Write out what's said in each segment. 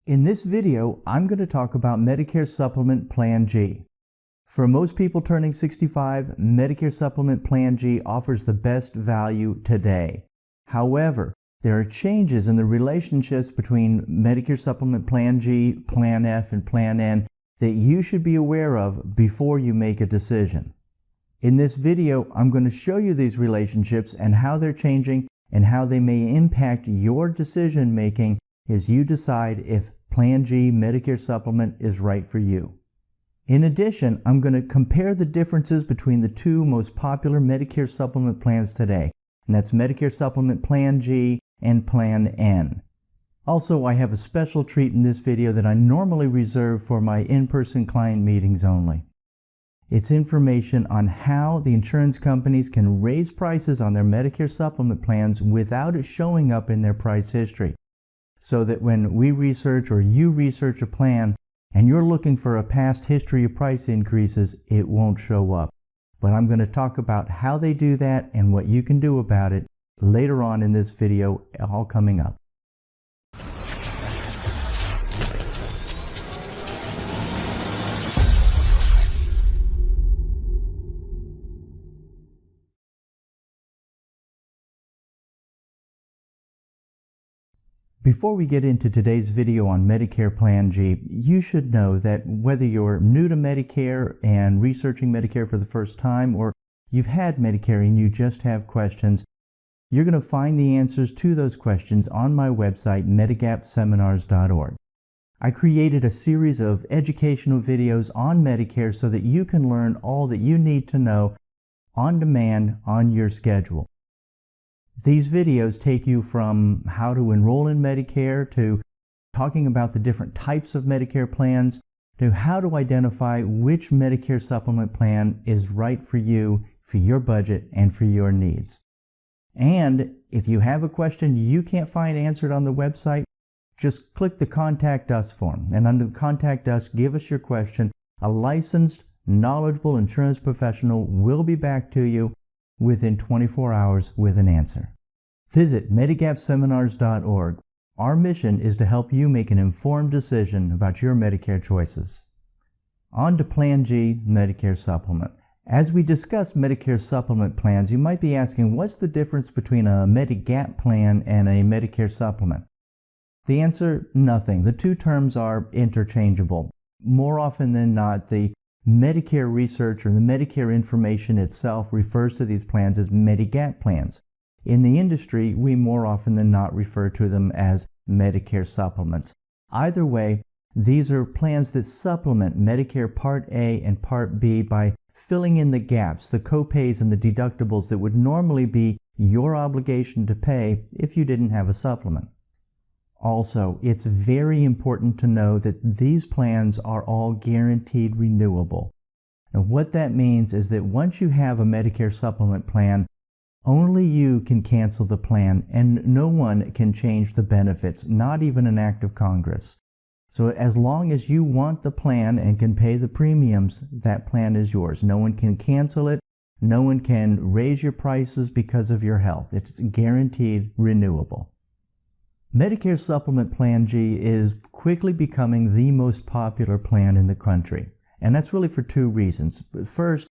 In this video, I'm going to talk about Medicare Supplement Plan G. For most people turning 65, Medicare Supplement Plan G offers the best value today. However, there are changes in the relationships between Medicare Supplement Plan G, Plan F, and Plan N that you should be aware of before you make a decision. In this video, I'm going to show you these relationships and how they're changing and how they may impact your decision making as you decide if Plan G Medicare Supplement is right for you. In addition, I'm going to compare the differences between the two most popular Medicare Supplement plans today, and that's Medicare Supplement Plan G and Plan N. Also, I have a special treat in this video that I normally reserve for my in-person client meetings only. It's information on how the insurance companies can raise prices on their Medicare Supplement plans without it showing up in their price history, so that when we research or you research a plan and you're looking for a past history of price increases, it won't show up. But I'm going to talk about how they do that and what you can do about it later on in this video, all coming up. Before we get into today's video on Medicare Plan G, you should know that whether you're new to Medicare and researching Medicare for the first time, or you've had Medicare and you just have questions, you're going to find the answers to those questions on my website, MedigapSeminars.org. I created a series of educational videos on Medicare so that you can learn all that you need to know on demand on your schedule. These videos take you from how to enroll in Medicare to talking about the different types of Medicare plans to how to identify which Medicare supplement plan is right for you, for your budget, and for your needs. And if you have a question you can't find answered on the website, just click the Contact Us form. And under the Contact Us, give us your question. A licensed, knowledgeable insurance professional will be back to you within 24 hours with an answer. Visit MedigapSeminars.org. Our mission is to help you make an informed decision about your Medicare choices. On to Plan G Medicare Supplement. As we discuss Medicare Supplement plans, you might be asking, what's the difference between a Medigap Plan and a Medicare Supplement? The answer, nothing. The two terms are interchangeable. More often than not, the Medicare research or the Medicare information itself refers to these plans as Medigap plans. In the industry, we more often than not refer to them as Medicare supplements. Either way, these are plans that supplement Medicare Part A and Part B by filling in the gaps, the copays and the deductibles that would normally be your obligation to pay if you didn't have a supplement. Also, it's very important to know that these plans are all guaranteed renewable. And what that means is that once you have a Medicare supplement plan, only you can cancel the plan and no one can change the benefits, not even an act of Congress. So as long as you want the plan and can pay the premiums, that plan is yours. No one can cancel it. No one can raise your prices because of your health. It's guaranteed renewable. Medicare Supplement Plan G is quickly becoming the most popular plan in the country, and that's really for two reasons. First,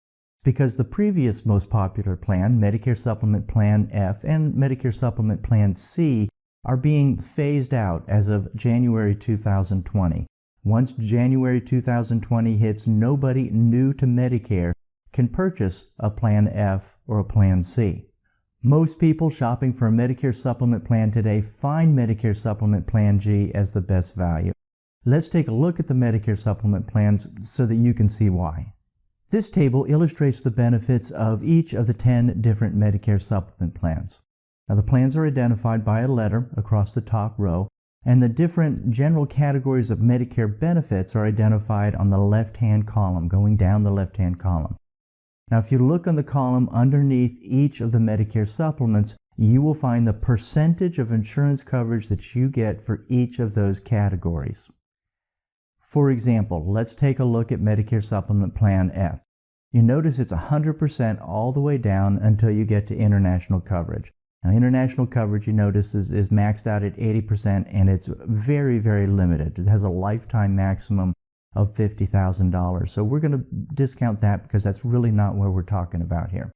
because the previous most popular plan, Medicare Supplement Plan F and Medicare Supplement Plan C, are being phased out as of January 2020. Once January 2020 hits, nobody new to Medicare can purchase a Plan F or a Plan C. Most people shopping for a Medicare supplement plan today find Medicare Supplement Plan G as the best value. Let's take a look at the Medicare supplement plans so that you can see why. This table illustrates the benefits of each of the 10 different Medicare supplement plans. Now, the plans are identified by a letter across the top row, and the different general categories of Medicare benefits are identified on the left-hand column, going down the left-hand column. Now, if you look on the column underneath each of the Medicare supplements, you will find the percentage of insurance coverage that you get for each of those categories. For example, let's take a look at Medicare Supplement Plan F. You notice it's 100% all the way down until you get to international coverage. Now, international coverage, you notice, is maxed out at 80%, and it's very, very limited. It has a lifetime maximum of $50,000. So we're going to discount that because that's really not what we're talking about here.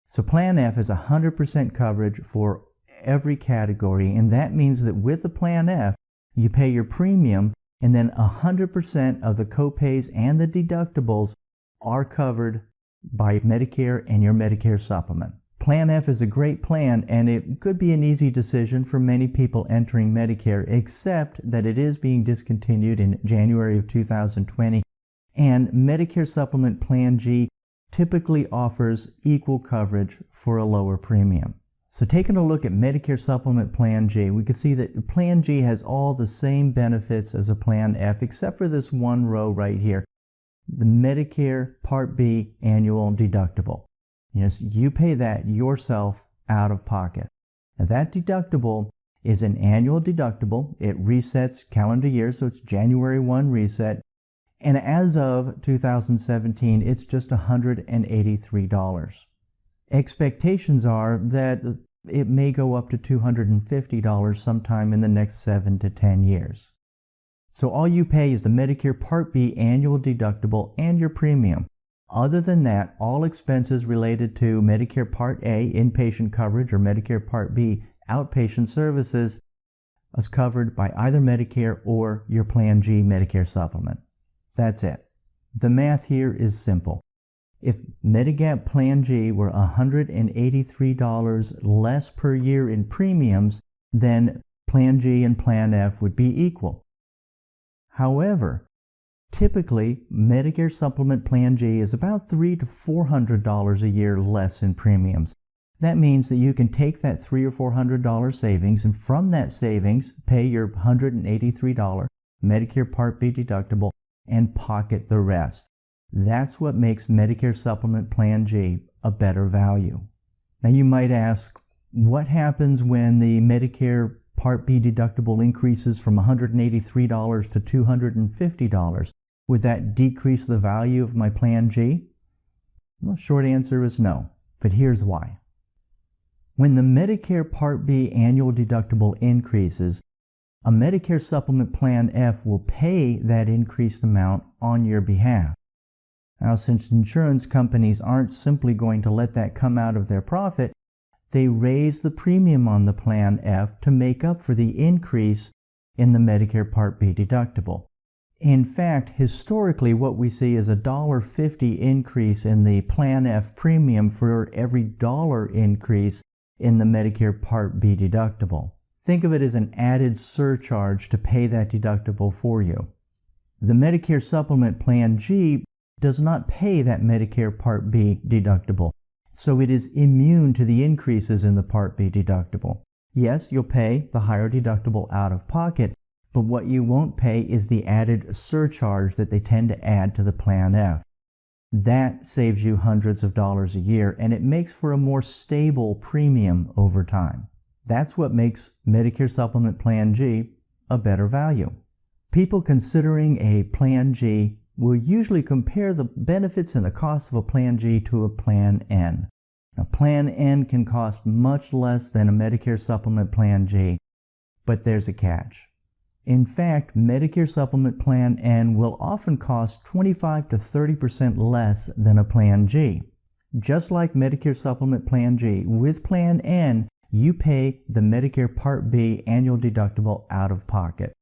So Plan F is 100% coverage for every category, and that means that with the Plan F, you pay your premium, and then 100% of the copays and the deductibles are covered by Medicare and your Medicare supplement. Plan F is a great plan, and it could be an easy decision for many people entering Medicare, except that it is being discontinued in January of 2020, and Medicare Supplement Plan G typically offers equal coverage for a lower premium. So taking a look at Medicare Supplement Plan G, we can see that Plan G has all the same benefits as a Plan F, except for this one row right here, the Medicare Part B annual deductible. Yes, you pay that yourself out of pocket. Now that deductible is an annual deductible. It resets calendar year, so it's January 1 reset. And as of 2017, it's just $183. Expectations are that it may go up to $250 sometime in the next 7 to 10 years. So all you pay is the Medicare Part B annual deductible and your premium. Other than that, all expenses related to Medicare Part A inpatient coverage or Medicare Part B outpatient services is covered by either Medicare or your Plan G Medicare supplement. That's it. The math here is simple. If Medigap Plan G were $183 less per year in premiums, then Plan G and Plan F would be equal. However, typically, Medicare Supplement Plan G is about $300 to $400 a year less in premiums. That means that you can take that $300 or $400 savings, and from that savings, pay your $183 Medicare Part B deductible and pocket the rest. That's what makes Medicare Supplement Plan G a better value. Now you might ask, what happens when the Medicare Part B deductible increases from $183 to $250? Would that decrease the value of my Plan G? Well, short answer is no, but here's why. When the Medicare Part B annual deductible increases, a Medicare Supplement Plan F will pay that increased amount on your behalf. Now, since insurance companies aren't simply going to let that come out of their profit, they raise the premium on the Plan F to make up for the increase in the Medicare Part B deductible. In fact, historically, what we see is a $1.50 increase in the Plan F premium for every dollar increase in the Medicare Part B deductible. Think of it as an added surcharge to pay that deductible for you. The Medicare Supplement Plan G does not pay that Medicare Part B deductible, so it is immune to the increases in the Part B deductible. Yes, you'll pay the higher deductible out of pocket, but what you won't pay is the added surcharge that they tend to add to the Plan F. That saves you hundreds of dollars a year, and it makes for a more stable premium over time. That's what makes Medicare Supplement Plan G a better value. People considering a Plan G will usually compare the benefits and the cost of a Plan G to a Plan N. Now, Plan N can cost much less than a Medicare Supplement Plan G, but there's a catch. In fact, Medicare Supplement Plan N will often cost 25 to 30% less than a Plan G. Just like Medicare Supplement Plan G, with Plan N, you pay the Medicare Part B annual deductible out of pocket.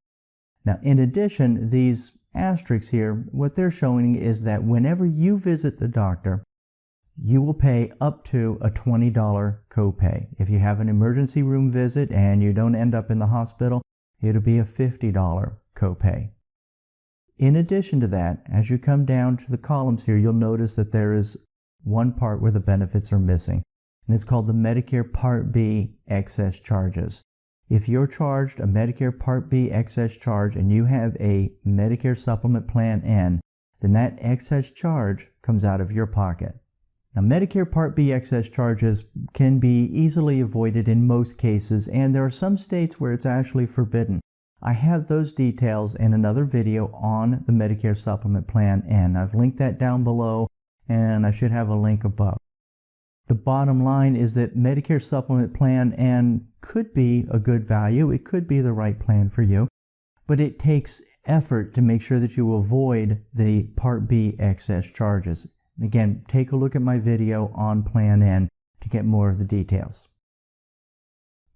Now, in addition, these asterisks here, what they're showing is that whenever you visit the doctor, you will pay up to a $20 copay. If you have an emergency room visit and you don't end up in the hospital, it'll be a $50 copay. In addition to that, as you come down to the columns here, you'll notice that there is one part where the benefits are missing, and it's called the Medicare Part B excess charges. If you're charged a Medicare Part B excess charge and you have a Medicare Supplement Plan N, then that excess charge comes out of your pocket. Now, Medicare Part B excess charges can be easily avoided in most cases, and there are some states where it's actually forbidden. I have those details in another video on the Medicare Supplement Plan N. I've linked that down below, and I should have a link above. The bottom line is that Medicare Supplement Plan N could be a good value. It could be the right plan for you, but it takes effort to make sure that you avoid the Part B excess charges. Again, take a look at my video on Plan N to get more of the details.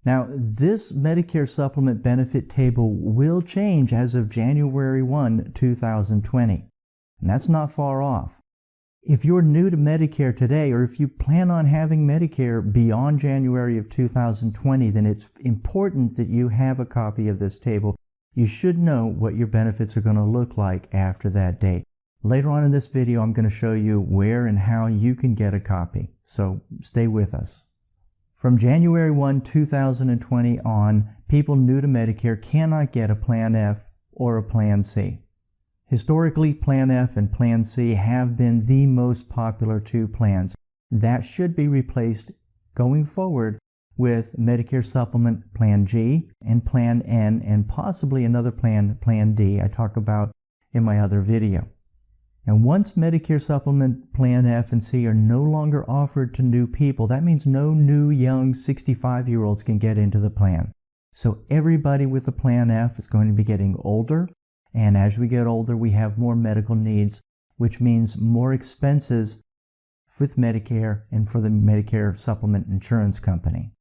Now, this Medicare supplement benefit table will change as of January 1, 2020, and that's not far off. If you're new to Medicare today, or if you plan on having Medicare beyond January of 2020, then it's important that you have a copy of this table. You should know what your benefits are going to look like after that date. Later on in this video, I'm going to show you where and how you can get a copy, so stay with us. From January 1, 2020 on, people new to Medicare cannot get a Plan F or a Plan C. Historically, Plan F and Plan C have been the most popular two plans. That should be replaced going forward with Medicare Supplement Plan G and Plan N, and possibly another plan, Plan D, I talk about in my other video. And once Medicare Supplement Plan F and C are no longer offered to new people, that means no new young 65-year-olds can get into the plan. So everybody with a Plan F is going to be getting older, and as we get older, we have more medical needs, which means more expenses with Medicare and for the Medicare Supplement Insurance Company.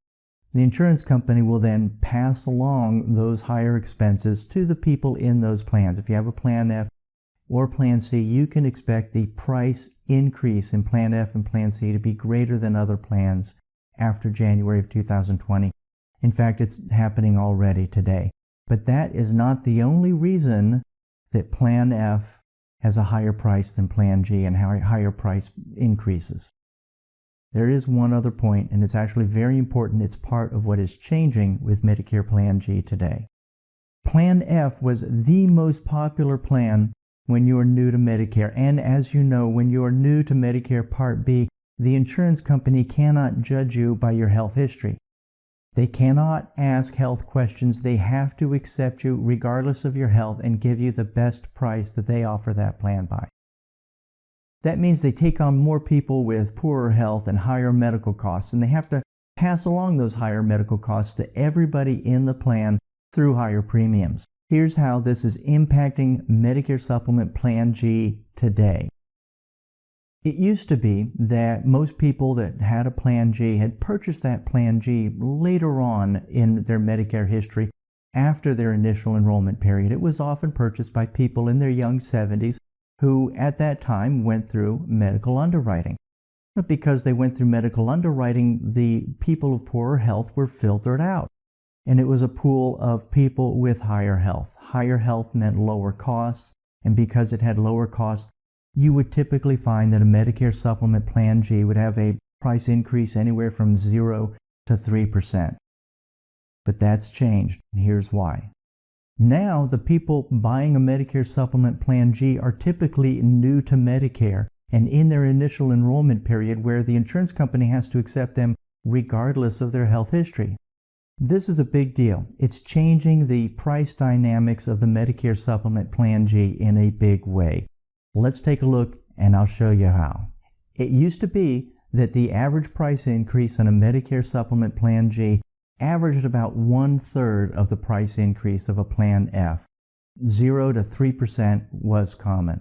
The insurance company will then pass along those higher expenses to the people in those plans. If you have a Plan F or Plan C, you can expect the price increase in Plan F and Plan C to be greater than other plans after January of 2020. In fact, it's happening already today. But that is not the only reason that Plan F has a higher price than Plan G and higher price increases. There is one other point, and it's actually very important. It's part of what is changing with Medicare Plan G today. Plan F was the most popular plan when you are new to Medicare, and as you know, when you are new to Medicare Part B, the insurance company cannot judge you by your health history. They cannot ask health questions. They have to accept you regardless of your health and give you the best price that they offer that plan by. That means they take on more people with poorer health and higher medical costs, and they have to pass along those higher medical costs to everybody in the plan through higher premiums. Here's how this is impacting Medicare Supplement Plan G today. It used to be that most people that had a Plan G had purchased that Plan G later on in their Medicare history after their initial enrollment period. It was often purchased by people in their young 70s who at that time went through medical underwriting. But because they went through medical underwriting, the people of poorer health were filtered out. And it was a pool of people with higher health. Higher health meant lower costs, and because it had lower costs, you would typically find that a Medicare Supplement Plan G would have a price increase anywhere from 0 to 3%. But that's changed, and here's why. Now, the people buying a Medicare Supplement Plan G are typically new to Medicare and in their initial enrollment period where the insurance company has to accept them regardless of their health history. This is a big deal. It's changing the price dynamics of the Medicare Supplement Plan G in a big way. Let's take a look and I'll show you how. It used to be that the average price increase on a Medicare Supplement Plan G averaged about 1/3 of the price increase of a Plan F. 0 to 3% was common.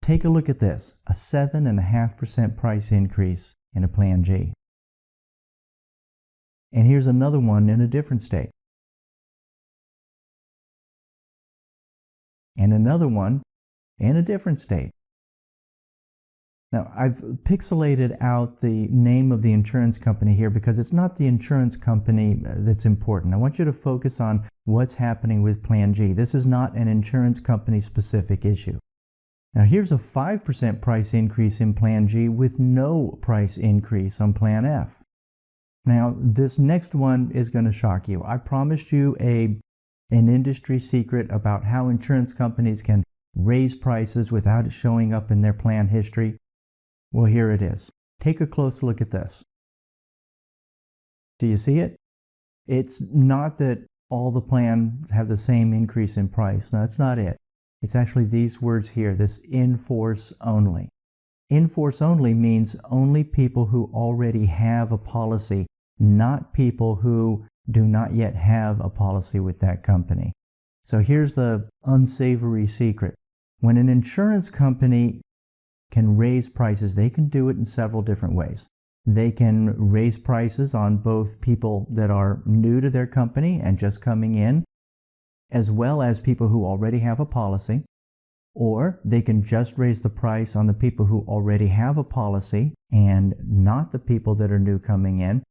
Take a look at this, a 7.5% price increase in a Plan G. And here's another one in a different state. And another one in a different state. Now, I've pixelated out the name of the insurance company here because it's not the insurance company that's important. I want you to focus on what's happening with Plan G. This is not an insurance company specific issue. Now, here's a 5% price increase in Plan G with no price increase on Plan F. Now, this next one is going to shock you. I promised you an industry secret about how insurance companies can raise prices without it showing up in their plan history. Well, here it is. Take a close look at this. Do you see it? It's not that all the plans have the same increase in price. No, that's not it. It's actually these words here, this in force only. In-force only means only people who already have a policy, not people who do not yet have a policy with that company. So here's the unsavory secret. When an insurance company can raise prices, they can do it in several different ways. They can raise prices on both people that are new to their company and just coming in, as well as people who already have a policy. Or they can just raise the price on the people who already have a policy and not the people that are new coming in.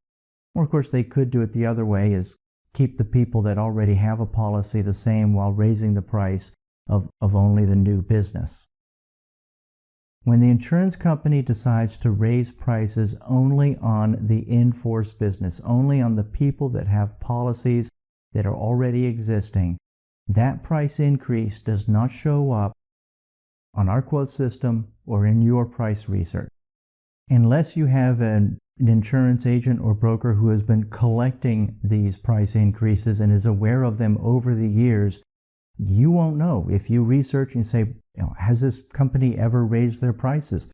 Or of course they could do it the other way, is keep the people that already have a policy the same while raising the price of only the new business. When the insurance company decides to raise prices only on the in-force business, only on the people that have policies that are already existing, that price increase does not show up on our quote system or in your price research. Unless you have an insurance agent or broker who has been collecting these price increases and is aware of them over the years, you won't know. If you research and say, has this company ever raised their prices?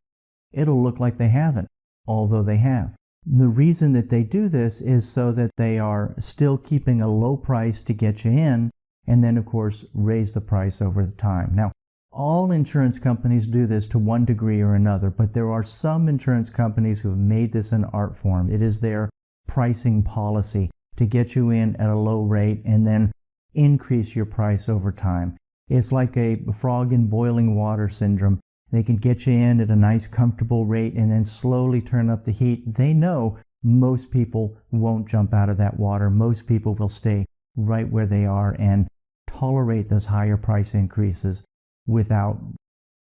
It'll look like they haven't, although they have. The reason that they do this is so that they are still keeping a low price to get you in, and then of course raise the price over the time. Now, all insurance companies do this to one degree or another, but there are some insurance companies who have made this an art form. It is their pricing policy to get you in at a low rate and then increase your price over time. It's like a frog in boiling water syndrome. They can get you in at a nice comfortable rate and then slowly turn up the heat. They know most people won't jump out of that water. Most people will stay right where they are and tolerate those higher price increases without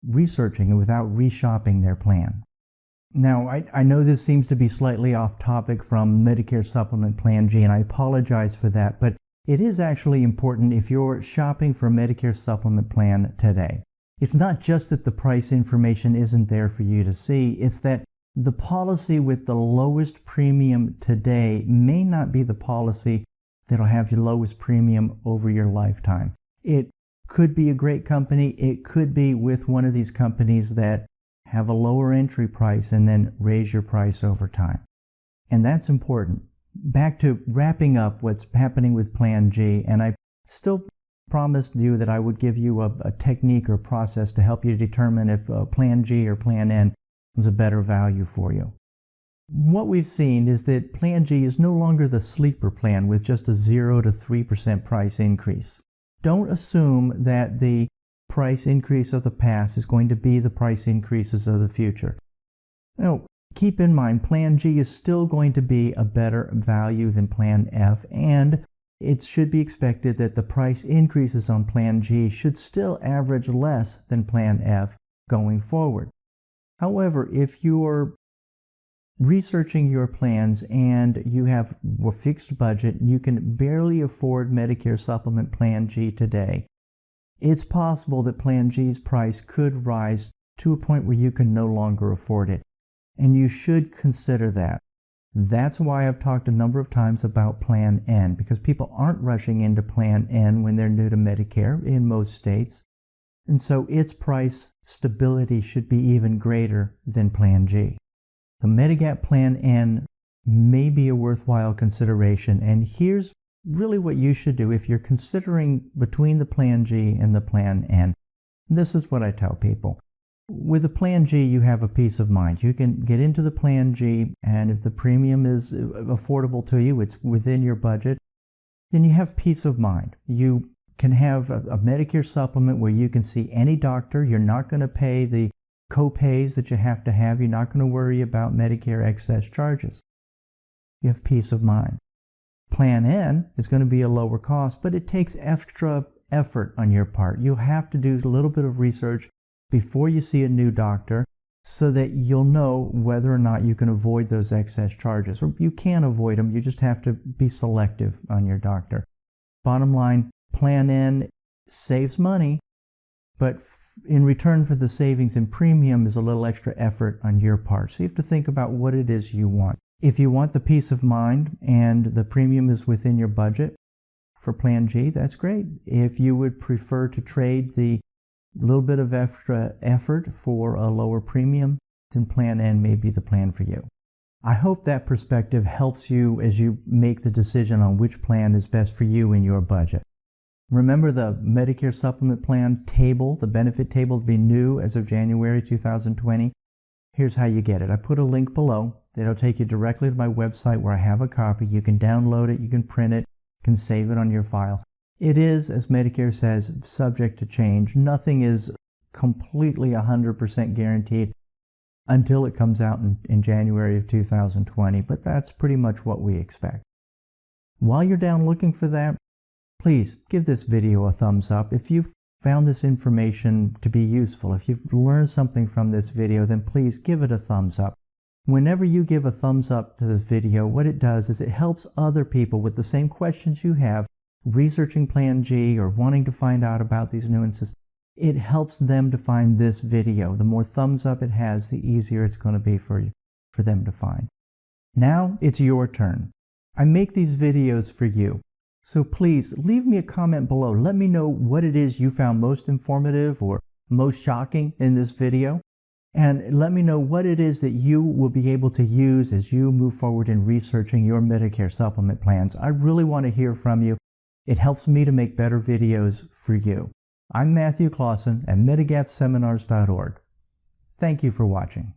researching and without reshopping their plan. Now, I know this seems to be slightly off topic from Medicare Supplement Plan G, and I apologize for that, but it is actually important if you're shopping for a Medicare supplement plan today. It's not just that the price information isn't there for you to see, it's that the policy with the lowest premium today may not be the policy that'll have your lowest premium over your lifetime. It could be a great company, it could be with one of these companies that have a lower entry price and then raise your price over time. And that's important. Back to wrapping up what's happening with Plan G, and I still promised you that I would give you a technique or process to help you determine if Plan G or Plan N is a better value for you. What we've seen is that Plan G is no longer the sleeper plan with just a 0 to 3% price increase. Don't assume that the price increase of the past is going to be the price increases of the future. No. Keep in mind, Plan G is still going to be a better value than Plan F, and it should be expected that the price increases on Plan G should still average less than Plan F going forward. However, if you're researching your plans and you have a fixed budget, you can barely afford Medicare Supplement Plan G today, it's possible that Plan G's price could rise to a point where you can no longer afford it. And you should consider that. That's why I've talked a number of times about Plan N, because people aren't rushing into Plan N when they're new to Medicare in most states. And so its price stability should be even greater than Plan G. The Medigap Plan N may be a worthwhile consideration, and here's really what you should do if you're considering between the Plan G and the Plan N. This is what I tell people. With the Plan G, you have a peace of mind. You can get into the Plan G, and if the premium is affordable to you, it's within your budget, then you have peace of mind. You can have a Medicare supplement where you can see any doctor. You're not going to pay the co-pays that you have to have. You're not going to worry about Medicare excess charges. You have peace of mind. Plan N is going to be a lower cost, but it takes extra effort on your part. You'll have to do a little bit of research before you see a new doctor so that you'll know whether or not you can avoid those excess charges. Or you can avoid them, you just have to be selective on your doctor. Bottom line, Plan N saves money, but in return for the savings in premium is a little extra effort on your part. So you have to think about what it is you want. If you want the peace of mind and the premium is within your budget for Plan G, that's great. If you would prefer to trade the little bit of extra effort for a lower premium, then Plan N may be the plan for you. I hope that perspective helps you as you make the decision on which plan is best for you in your budget. Remember the Medicare Supplement Plan table, the benefit table to be new as of January 2020? Here's how you get it. I put a link below that'll take you directly to my website where I have a copy. You can download it, you can print it, you can save it on your file. It is, as Medicare says, subject to change. Nothing is completely 100% guaranteed until it comes out in January of 2020, but that's pretty much what we expect. While you're down looking for that, please give this video a thumbs up. If you've found this information to be useful, if you've learned something from this video, then please give it a thumbs up. Whenever you give a thumbs up to this video, what it does is it helps other people with the same questions you have, researching Plan G or wanting to find out about these nuances. It helps them to find this video. The more thumbs up it has, the easier it's going to be for them to find. Now it's your turn. I make these videos for you. So please leave me a comment below. Let me know what it is you found most informative or most shocking in this video. And let me know what it is that you will be able to use as you move forward in researching your Medicare supplement plans. I really want to hear from you. It helps me to make better videos for you. I'm Matthew Clausen at MedigapSeminars.org. Thank you for watching.